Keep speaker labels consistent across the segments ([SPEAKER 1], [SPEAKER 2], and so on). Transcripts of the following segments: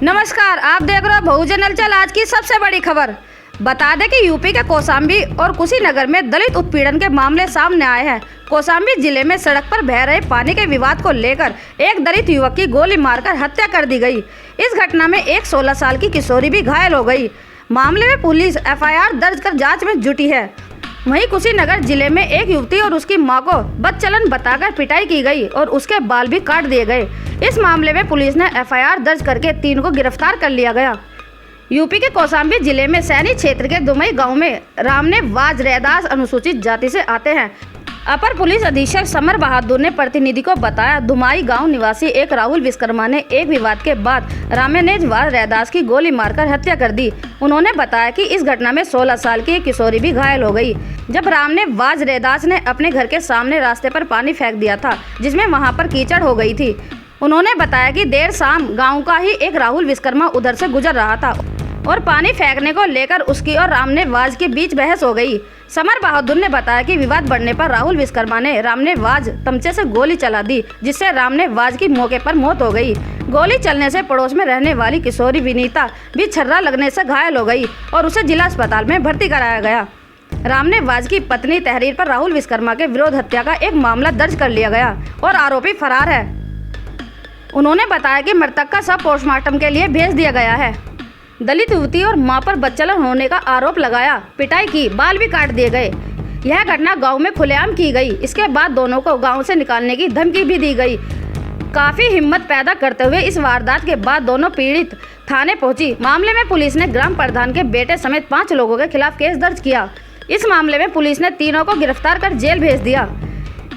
[SPEAKER 1] नमस्कार, आप देख रहे हो बहुजन हलचल। आज की सबसे बड़ी खबर बता दें कि यूपी के कौशाम्बी और कुशीनगर में दलित उत्पीड़न के मामले सामने आए हैं। कौशाम्बी जिले में सड़क पर बह रहे पानी के विवाद को लेकर एक दलित युवक की गोली मारकर हत्या कर दी गई। इस घटना में एक 16 साल की किशोरी भी घायल हो गई। मामले में पुलिस FIR दर्ज कर जाँच में जुटी है। वहीं कुशीनगर जिले में एक युवती और उसकी मां को बदचलन बताकर पिटाई की गई और उसके बाल भी काट दिए गए। इस मामले में पुलिस ने FIR दर्ज करके 3 को गिरफ्तार कर लिया गया। यूपी के कौशाम्बी जिले में सैनी क्षेत्र के दुमई गांव में रामने वाज रैदास अनुसूचित जाति से आते हैं। अपर पुलिस अधीक्षक समर बहादुर ने प्रतिनिधि को बताया, दुमाई गांव निवासी एक राहुल विश्वकर्मा ने एक विवाद के बाद रामनेज वाज रैदास की गोली मारकर हत्या कर दी। उन्होंने बताया कि इस घटना में 16 साल की एक किशोरी भी घायल हो गई। जब रामने वाज रैदास ने अपने घर के सामने रास्ते पर पानी फेंक दिया था, जिसमें वहां पर कीचड़ हो गई थी। उन्होंने बताया कि देर शाम गाँव का ही एक राहुल विश्वकर्मा उधर से गुजर रहा था और पानी फेंकने को लेकर उसकी और रामने वाज के बीच बहस हो गई। समर बहादुर ने बताया कि विवाद बढ़ने पर राहुल विश्वकर्मा ने रामने वाज तमचे से गोली चला दी, जिससे रामने वाज की मौके पर मौत हो गई। गोली चलने से पड़ोस में रहने वाली किशोरी विनीता भी छर्रा लगने से घायल हो गई और उसे जिला अस्पताल में भर्ती कराया गया। रामने वाज की पत्नी तहरीर पर राहुल विश्वकर्मा के विरोध हत्या का एक मामला दर्ज कर लिया गया और आरोपी फरार है। उन्होंने बताया कि मृतक का शव पोस्टमार्टम के लिए भेज दिया गया है। दलित युवती और मां पर बदचलन होने का आरोप लगाया, पिटाई की, बाल भी काट दिए गए। यह घटना गांव में खुलेआम की गई। इसके बाद दोनों को गांव से निकालने की धमकी भी दी गई। काफी हिम्मत पैदा करते हुए इस वारदात के बाद दोनों पीड़ित थाने पहुंची। मामले में पुलिस ने ग्राम प्रधान के बेटे समेत 5 लोगों के खिलाफ केस दर्ज किया। इस मामले में पुलिस ने तीनों को गिरफ्तार कर जेल भेज दिया।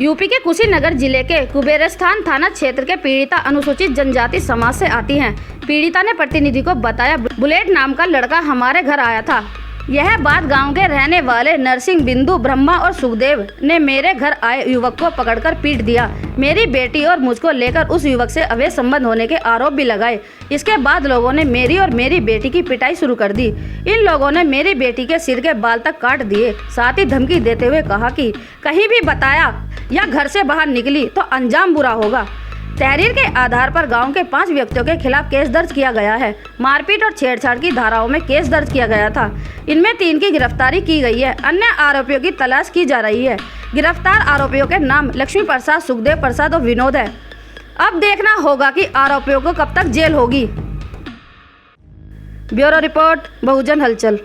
[SPEAKER 1] यूपी के कुशीनगर जिले के कुबेरस्थान थाना क्षेत्र के पीड़िता अनुसूचित जनजाति समाज से आती हैं। पीड़िता ने प्रतिनिधि को बताया, बुलेट नाम का लड़का हमारे घर आया था। यह बात गांव के रहने वाले नरसिंह, बिंदु, ब्रह्मा और सुखदेव ने मेरे घर आए युवक को पकड़कर पीट दिया। मेरी बेटी और मुझको लेकर उस युवक से अवैध संबंध होने के आरोप भी लगाए। इसके बाद लोगों ने मेरी और मेरी बेटी की पिटाई शुरू कर दी। इन लोगों ने मेरी बेटी के सिर के बाल तक काट दिए। साथ ही धमकी देते हुए कहा कि कहीं भी बताया या घर से बाहर निकली तो अंजाम बुरा होगा। तहरीर के आधार पर गांव के 5 व्यक्तियों के खिलाफ केस दर्ज किया गया है। मारपीट और छेड़छाड़ की धाराओं में केस दर्ज किया गया था। इनमें 3 की गिरफ्तारी की गई है। अन्य आरोपियों की तलाश की जा रही है। गिरफ्तार आरोपियों के नाम लक्ष्मी प्रसाद, सुखदेव प्रसाद और विनोद है। अब देखना होगा कि आरोपियों को कब तक जेल होगी। ब्यूरो रिपोर्ट, बहुजन हलचल।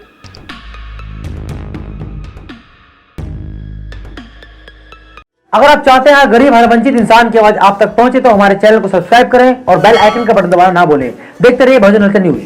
[SPEAKER 2] अगर आप चाहते हैं गरीब हर वंचित इंसान की आवाज आप तक पहुंचे तो हमारे चैनल को सब्सक्राइब करें और बेल आइकन का बटन दबाना ना भूलें। देखते रहिए बहुजन हलचल न्यूज।